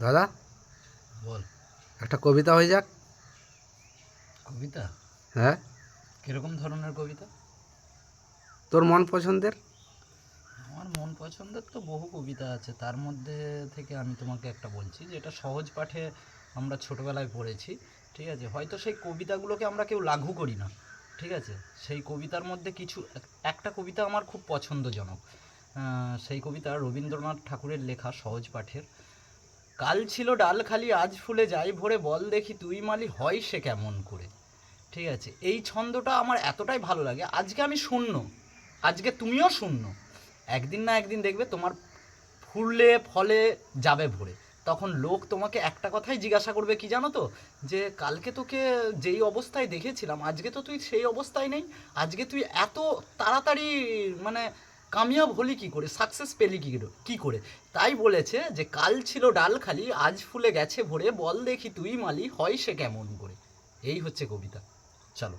দাদা বল। একটা কবিতা হয়ে যাক। কবিতা? হ্যাঁ, কিরকম ধরনের কবিতা? তোর মন পছন্দের। আমার মন পছন্দের তো বহু কবিতা আছে, তার মধ্যে থেকে আমি তোমাকে একটা বলছি যেটা সহজ পাঠে আমরা ছোটোবেলায় পড়েছি। ঠিক আছে, হয়তো সেই কবিতাগুলোকে আমরা কেউ লাঘু করি না। ঠিক আছে, সেই কবিতার মধ্যে কিছু একটা কবিতা আমার খুব পছন্দজনক। সেই কবিতা রবীন্দ্রনাথ ঠাকুরের লেখা, সহজ পাঠের। কাল ছিল ডাল খালি আজ ফুলে যাই ভরে, বল দেখি তুই মালি হয় সে কেমন করে। ঠিক আছে, এই ছন্দটা আমার এতটাই ভালো লাগে। আজকে আমি শূন্য, আজকে তুমিও শূন্য, একদিন না একদিন দেখবে তোমার ফুলে ফলে যাবে ভরে। তখন লোক তোমাকে একটা কথাই জিজ্ঞাসা করবে, কি জানো তো, যে কালকে তোকে যেই অবস্থায় দেখেছিলাম আজকে তো তুই সেই অবস্থায় নেই, আজকে তুই এত তাড়াতাড়ি মানে কামিয়াব হলি কী করে, সাকসেস পেলি কী করে। তাই বলেছে যে কাল ছিল ডাল খালি আজ ফুলে গেছে ভরে, বল দেখি তুই মালি হয় সে কেমন করে। এই হচ্ছে কবিতা। চলো।